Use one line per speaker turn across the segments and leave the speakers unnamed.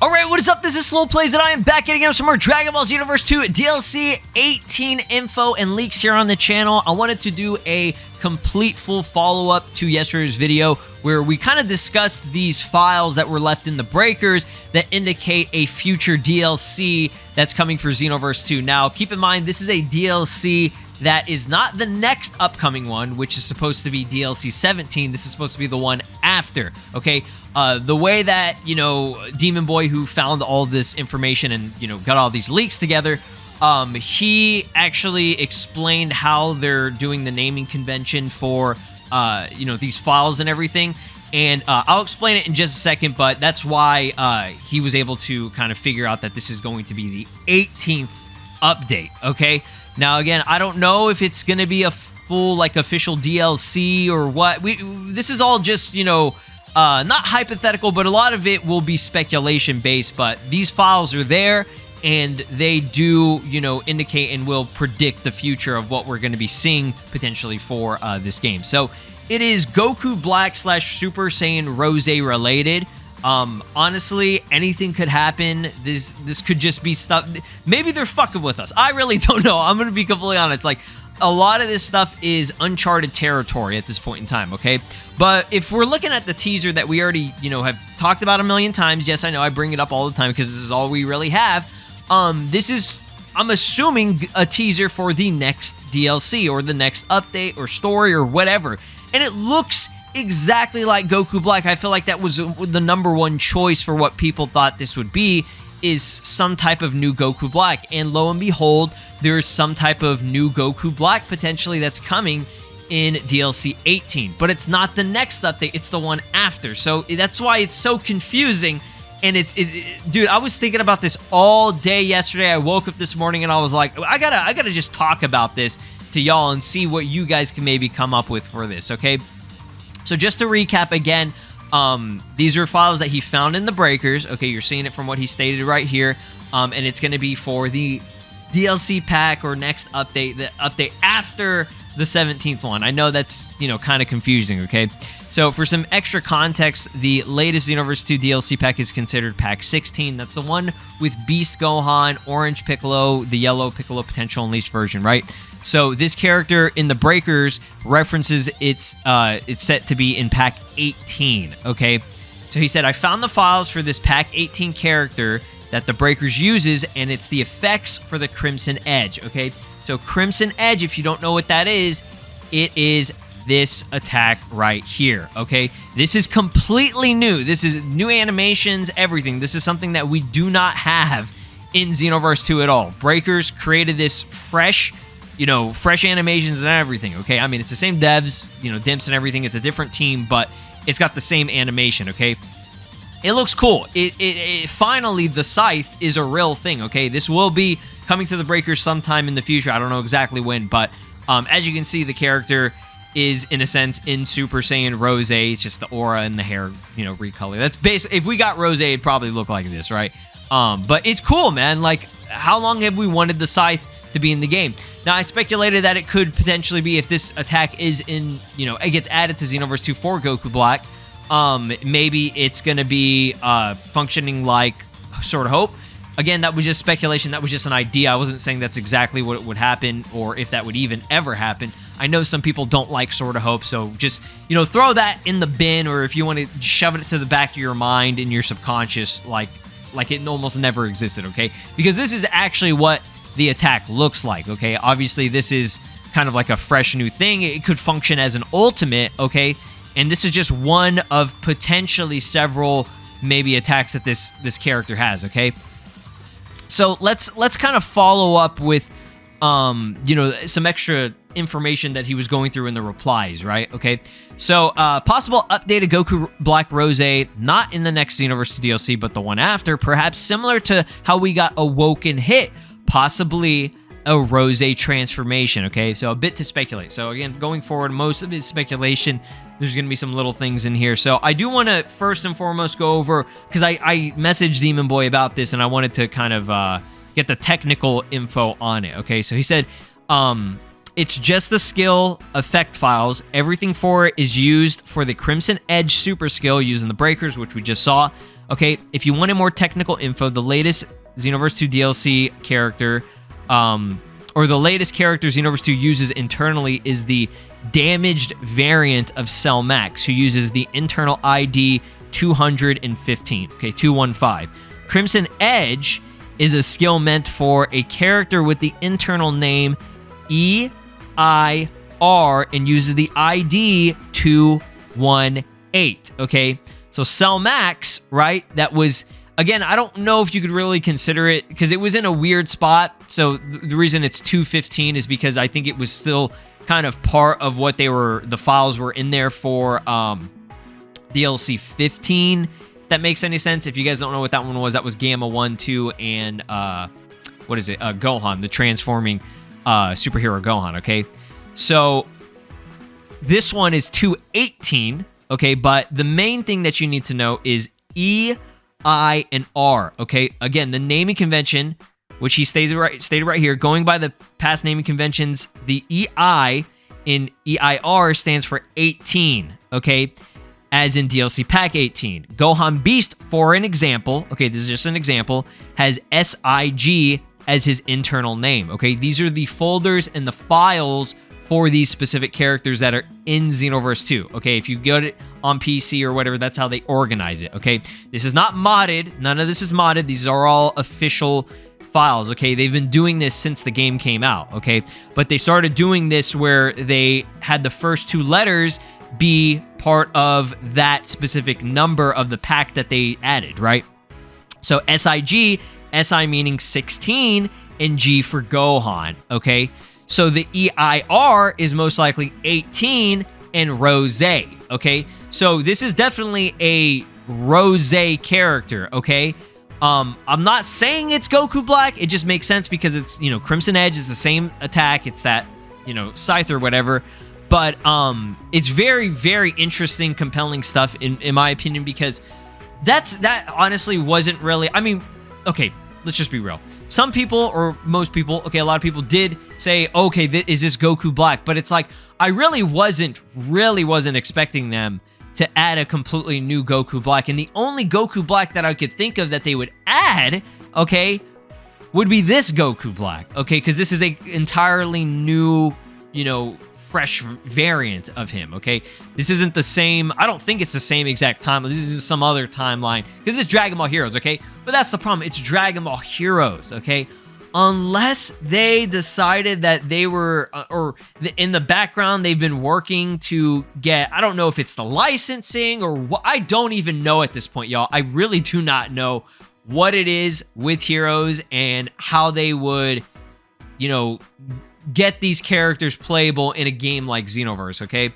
Alright, what is up? This is SLOplays, and I am back again with some more Dragon Ball Xenoverse 2 DLC 18 info and leaks here on the channel. I wanted to do a complete full follow-up to yesterday's video where we kind of discussed these files that were left in the breakers that indicate a future DLC that's coming for Xenoverse 2. Now, keep in mind, this is a DLC that is not the next upcoming one, which is supposed to be DLC 17. This is supposed to be the one after, okay? The way that, you know, Demon Boy, who found all this information and, you know, got all these leaks together, he actually explained how they're doing the naming convention for, you know, these files and everything. And I'll explain it in just a second, but that's why he was able to kind of figure out that this is going to be the 18th update, okay? Now, again, I don't know if it's going to be a full, like, official DLC or what. This is all just, you know, not hypothetical, but a lot of it will be speculation-based, but these files are there, and they do, you know, indicate and will predict the future of what we're going to be seeing potentially for this game. So, it is Goku Black / Super Saiyan Rose related. Honestly, anything could happen. This could just be stuff. Maybe they're fucking with us. I really don't know. I'm going to be completely honest. Like, a lot of this stuff is uncharted territory at this point in time, okay? But if we're looking at the teaser that we already, you know, have talked about a million times, yes, I know I bring it up all the time because this is all we really have. This is, I'm assuming, a teaser for the next DLC or the next update or story or whatever. And it looks exactly like Goku Black. I feel like that was the number one choice for what people thought this would be, is some type of new Goku Black. And lo and behold, there's some type of new Goku Black potentially that's coming in DLC 18. But it's not the next update, it's the one after. So that's why it's so confusing. And dude, I was thinking about this all day yesterday. I woke up this morning and I was like, I gotta just talk about this to y'all and see what you guys can maybe come up with for this, okay? So just to recap again, these are files that he found in the breakers. Okay, you're seeing it from what he stated right here. And it's going to be for the DLC pack or next update, the update after the 17th one. I know that's, you know, kind of confusing, okay? So for some extra context, the latest Xenoverse 2 DLC pack is considered Pack 16. That's the one with Beast Gohan, Orange Piccolo, the Yellow Piccolo Potential Unleashed version, right? So this character in the breakers references it's set to be in Pack 18, okay? So he said, I found the files for this Pack 18 character that the breakers uses, and it's the effects for the Crimson Edge, okay? So Crimson Edge, if you don't know what that is, it is this attack right here, okay? This is completely new. This is new animations, everything. This is something that we do not have in Xenoverse 2 at all. Breakers created this fresh, you know, fresh animations and everything, okay? I mean, it's the same devs, you know, Dimps and everything. It's a different team, but it's got the same animation, okay? It looks cool. It finally, the Scythe is a real thing, okay? This will be coming to the breakers sometime in the future. I don't know exactly when, but as you can see, the character is, in a sense, in Super Saiyan Rose. It's just the aura and the hair, you know, recolor. That's basically, if we got Rose, it'd probably look like this, right? But it's cool, man. Like, how long have we wanted the Scythe to be in the game? Now, I speculated that it could potentially be, if this attack is in, you know, it gets added to Xenoverse 2 for Goku Black, maybe it's going to be functioning like Sword of Hope. Again, that was just speculation. That was just an idea. I wasn't saying that's exactly what would happen or if that would even ever happen. I know some people don't like Sword of Hope, so just, you know, throw that in the bin, or if you want to shove it to the back of your mind in your subconscious, like it almost never existed, okay? Because this is actually what the attack looks like, okay? Obviously, this is kind of like a fresh new thing. It could function as an ultimate, okay? And this is just one of potentially several maybe attacks that this character has, okay? So let's kind of follow up with you know, some extra information that he was going through in the replies, right? Okay, so possible updated Goku Black Rose, not in the next Xenoverse 2 DLC, but the one after, perhaps similar to how we got Awoken Hit, possibly a Rose transformation, okay? So a bit to speculate. So again, going forward, most of it is speculation. There's going to be some little things in here. So I do want to first and foremost go over, because I messaged Demon Boy about this, and I wanted to kind of get the technical info on it, okay? So he said, It's just the skill effect files. Everything for it is used for the Crimson Edge super skill using the breakers, which we just saw. Okay, if you wanted more technical info, the latest Xenoverse 2 DLC character, or the latest character Xenoverse 2 uses internally is the damaged variant of Cell Max, who uses the internal ID 215, okay, 215. Crimson Edge is a skill meant for a character with the internal name EIR and uses the ID 218, okay? So Cell Max, right, that was, again, I don't know if you could really consider it, because it was in a weird spot, so the reason it's 215 is because I think it was still kind of part of what the files were in there for DLC 15, if that makes any sense. If you guys don't know what that one was, that was Gamma 1, 2, and, what is it, Gohan, the transforming superhero Gohan, okay? So, this one is 218, okay? But the main thing that you need to know is E, I, and R, okay? Again, the naming convention, which he stated right here, going by the past naming conventions, the EI in EIR stands for 18, okay? As in DLC Pack 18. Gohan Beast, for an example, okay, this is just an example, has SIG as his internal name, okay? These are the folders and the files for these specific characters that are in Xenoverse 2, okay? If you get it on PC or whatever, that's how they organize it, okay? This is not modded. None of this is modded. These are all official files, okay? They've been doing this since the game came out, okay? But they started doing this where they had the first two letters be part of that specific number of the pack that they added, right? So SIG, SI meaning 16, and G for Gohan, okay? So the EIR is most likely 18 and Rose, okay? So this is definitely a Rose character, okay? I'm not saying it's Goku Black. It just makes sense because it's, you know, Crimson Edge is the same attack. It's that, you know, Scythe or whatever. But it's very, very interesting, compelling stuff in my opinion, because that honestly wasn't really, I mean, okay, let's just be real. Some people, or most people, okay, a lot of people did say, okay, is this Goku Black? But it's like, I really wasn't expecting them to add a completely new Goku Black. And the only Goku Black that I could think of that they would add, okay, would be this Goku Black, okay? Because this is a entirely new, you know, fresh variant of him, okay? This isn't the same, I don't think it's the same exact timeline. This is some other timeline, because it's Dragon Ball Heroes, okay? But that's the problem, it's Dragon Ball Heroes, okay? Unless they decided that they were, in the background, they've been working to get, I don't know if it's the licensing or what, I don't even know at this point, y'all. I really do not know what it is with Heroes and how they would, you know, get these characters playable in a game like Xenoverse, okay?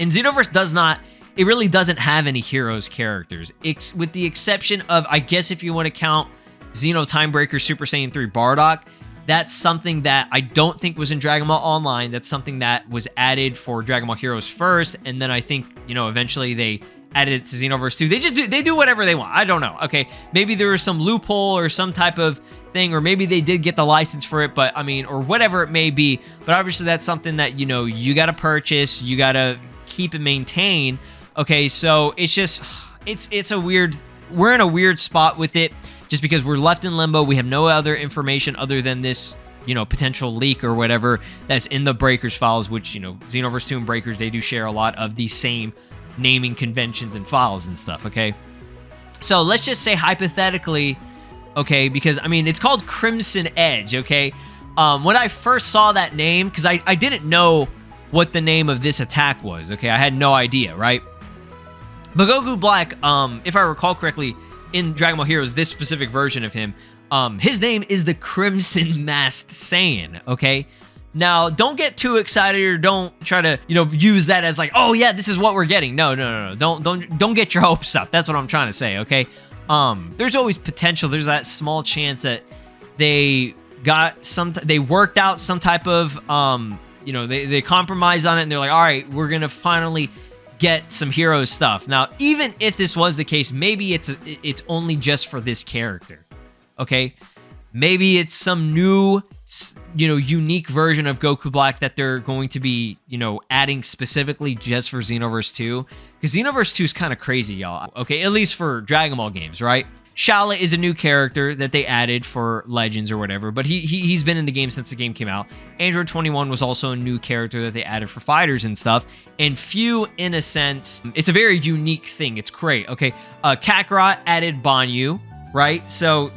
And Xenoverse it really doesn't have any Heroes characters, with the exception of, I guess if you want to count Xeno Timebreaker Super Saiyan 3 Bardock, that's something that I don't think was in Dragon Ball Online. That's something that was added for Dragon Ball Heroes first, and then I think, you know, eventually they added it to Xenoverse 2. They do whatever they want. I don't know. Okay, maybe there was some loophole or some type of thing, or maybe they did get the license for it, but I mean, or whatever it may be. But obviously that's something that, you know, you got to purchase, you got to keep and maintain. Okay, so it's just, it's a weird, we're in a weird spot with it, just because we're left in limbo. We have no other information other than this, you know, potential leak or whatever that's in the Breakers files, which, you know, Xenoverse 2 and Breakers, they do share a lot of the same naming conventions and files and stuff, okay? So let's just say hypothetically, okay, because, I mean, it's called Crimson Edge, okay? When I first saw that name, because I didn't know what the name of this attack was, okay? I had no idea, right? But Goku Black, if I recall correctly, in Dragon Ball Heroes, this specific version of him, his name is the Crimson Masked Saiyan, okay? Now, don't get too excited, or don't try to, you know, use that as like, oh yeah, this is what we're getting. No. Don't get your hopes up. That's what I'm trying to say, okay? There's always potential. There's that small chance that they worked out some type of, you know, they compromised on it, and they're like, all right, we're gonna finally get some hero stuff. Now, even if this was the case, maybe it's only just for this character, okay? Maybe it's some new unique version of Goku Black that they're going to be, adding specifically just for Xenoverse 2. Because Xenoverse 2 is kind of crazy, y'all. Okay, at least for Dragon Ball games, right? Shala is a new character that they added for Legends or whatever, but he's been in the game since the game came out. Android 21 was also a new character that they added for fighters and stuff. And Few, in a sense, it's a very unique thing. It's great, okay? Kakarot added Banyu, right? So,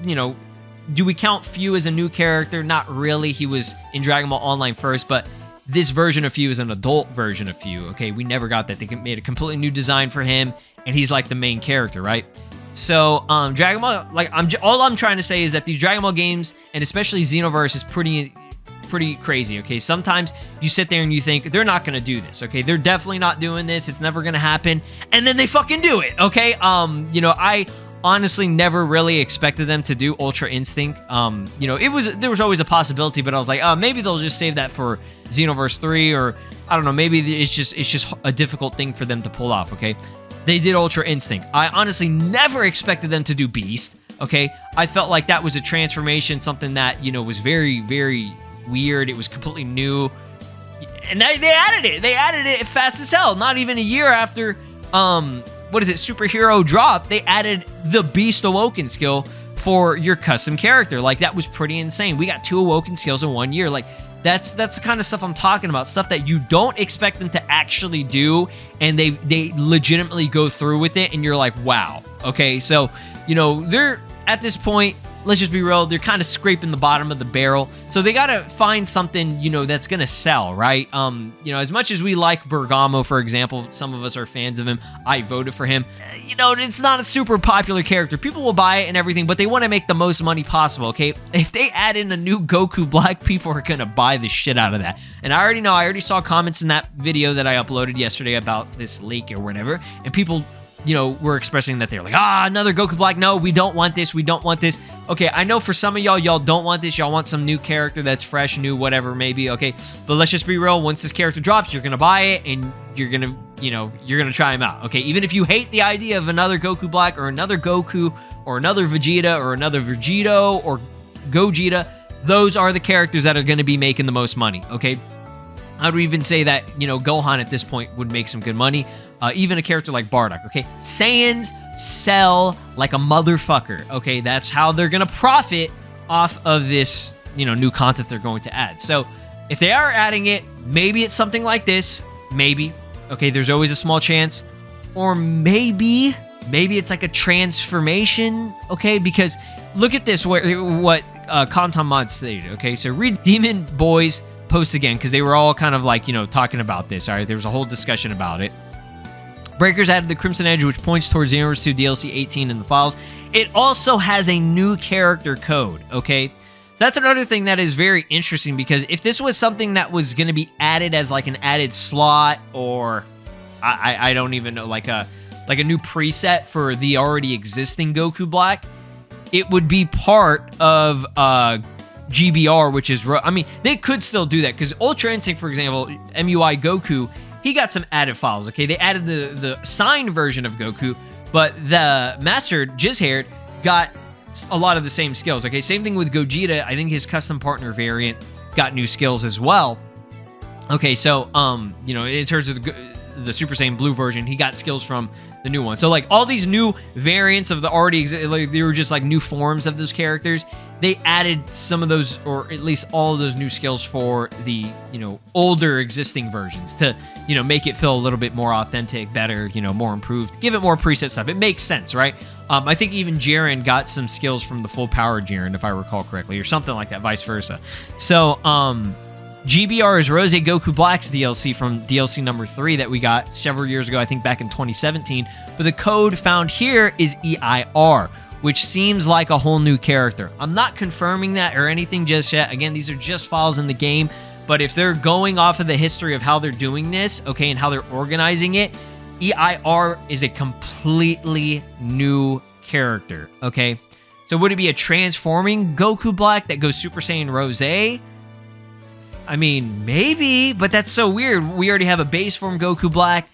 do we count Few as a new character? Not really. He was in Dragon Ball Online first, but this version of Few is an adult version of Few, okay? We never got that. They made a completely new design for him, and he's like the main character, right? So, Dragon Ball, all I'm trying to say is that these Dragon Ball games, and especially Xenoverse, is pretty crazy, okay? Sometimes you sit there and you think, they're not gonna do this, okay? They're definitely not doing this. It's never gonna happen. And then they fucking do it, okay? I honestly never really expected them to do Ultra Instinct. There was always a possibility, but I was like, maybe they'll just save that for Xenoverse 3, or I don't know, maybe it's just a difficult thing for them to pull off, okay? They did Ultra Instinct. I honestly never expected them to do Beast, okay? I felt like that was a transformation, something that, was very, very weird. It was completely new. And they added it. They added it fast as hell. Not even a year after, Superhero drop, they added the Beast Awoken skill for your custom character. Like, that was pretty insane. We got 2 Awoken skills in 1 year. Like, that's the kind of stuff I'm talking about. Stuff that you don't expect them to actually do, and they legitimately go through with it, and you're like, wow. Okay, so, they're, at this point, let's just be real, they're kind of scraping the bottom of the barrel. So they got to find something, that's going to sell, right? As much as we like Bergamo, for example, some of us are fans of him. I voted for him. It's not a super popular character. People will buy it and everything, but they want to make the most money possible, okay? If they add in a new Goku Black, people are going to buy the shit out of that. And I already saw comments in that video that I uploaded yesterday about this leak or whatever, and people were expressing that they're like, another Goku Black. No, we don't want this. We don't want this. Okay, I know for some of y'all don't want this. Y'all want some new character that's fresh, new, whatever, maybe. Okay, but let's just be real. Once this character drops, you're gonna buy it, and you're gonna try him out. Okay, even if you hate the idea of another Goku Black or another Goku or another Vegeta or another Vegito or Gogeta, those are the characters that are gonna be making the most money. Okay, I would even say that Gohan at this point would make some good money. Even a character like Bardock, okay? Saiyans sell like a motherfucker, okay? That's how they're gonna profit off of this, new content they're going to add. So, if they are adding it, maybe it's something like this. Maybe. Okay, there's always a small chance. Or maybe it's like a transformation, okay? Because look at this, what Conton Mod stated, okay? So, read Demon Boy's post again, because they were all kind of like, talking about this, all right? There was a whole discussion about it. Breakers added the Crimson Edge, which points towards Xenoverse 2 DLC 18 in the files. It also has a new character code, okay? That's another thing that is very interesting, because if this was something that was going to be added as like an added slot, or I don't even know, like a new preset for the already existing Goku Black, it would be part of GBR, which is, they could still do that, because Ultra Instinct, for example, MUI Goku, he got some added files, okay? They added the signed version of Goku, but the mastered Jizzhaired got a lot of the same skills, okay? Same thing with Gogeta. I think his custom partner variant got new skills as well. Okay, so, in terms of the Super Saiyan Blue version, he got skills from the new one. So, like, all these new variants of the already they were just, like, new forms of those characters. They added some of those, or at least all of those new skills for the, older existing versions to, make it feel a little bit more authentic, better, more improved, give it more preset stuff. It makes sense, right? I think even Jiren got some skills from the full power Jiren, if I recall correctly, or something like that, vice versa. So, GBR is Rose Goku Black's DLC from DLC number 3 that we got several years ago, I think back in 2017. But the code found here is EIR, which seems like a whole new character. I'm not confirming that or anything just yet. Again, these are just files in the game. But if they're going off of the history of how they're doing this, okay, and how they're organizing it, EIR is a completely new character, okay? So would it be a transforming Goku Black that goes Super Saiyan Rose? I mean, maybe, but that's so weird. We already have a base form Goku Black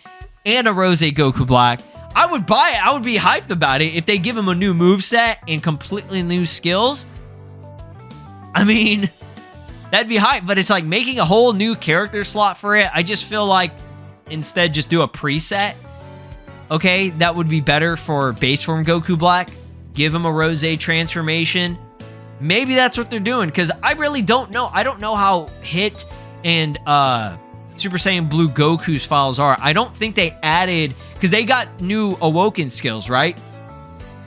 and a Rose Goku Black. I would buy it. I would be hyped about it if they give him a new moveset and completely new skills. I mean, That'd be hype, but it's like making a whole new character slot for it. I just feel like instead just do a preset. Okay, that would be better for base form Goku Black. Give him a Rose transformation. Maybe that's what they're doing, because I really don't know. I don't know how Hit and Super Saiyan Blue Goku's files are. I don't think they added, because they got new Awoken skills, right?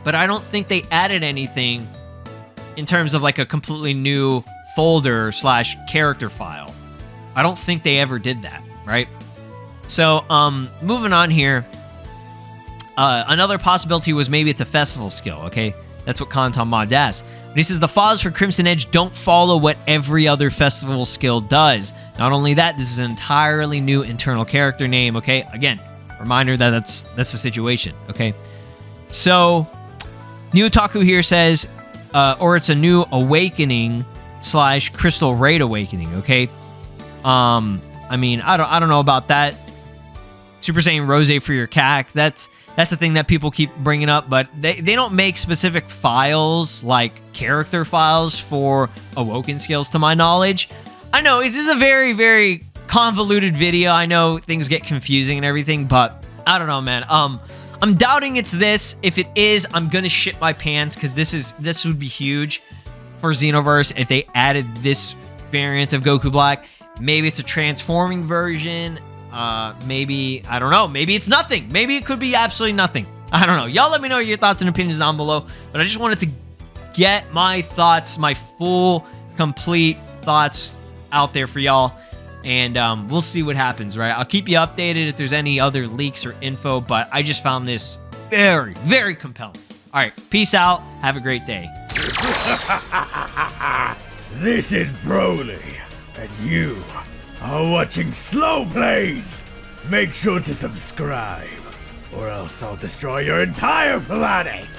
But I don't think they added anything in terms of like a completely new folder / character file. I don't think they ever did that, right? So, moving on here. Another possibility was maybe it's a festival skill, okay? That's what Kanton Mods asked. But he says, the files for Crimson Edge don't follow what every other festival skill does. Not only that, this is an entirely new internal character name, okay? Again, reminder that that's the situation, okay? So, New Otaku here says, or it's a new awakening / Crystal Raid awakening, okay? I mean, I don't know about that. Super Saiyan Rose for your CAC, that's the thing that people keep bringing up, but they don't make specific files, like character files for Awoken skills, to my knowledge. I know, this is a very, very convoluted video. I know things get confusing and everything, but I don't know, man. I'm doubting it's this. If it is, I'm gonna shit my pants, because this would be huge for Xenoverse if they added this variant of Goku Black. Maybe it's a transforming version. Maybe, I don't know. Maybe it's nothing. Maybe it could be absolutely nothing. I don't know. Y'all let me know your thoughts and opinions down below. But I just wanted to get my thoughts, my full, complete thoughts out there for y'all. And we'll see what happens, right? I'll keep you updated if there's any other leaks or info. But I just found this very, very compelling. All right. Peace out. Have a great day.
This is Broly, and you are watching SLOplays. Make sure to subscribe, or else I'll destroy your entire planet.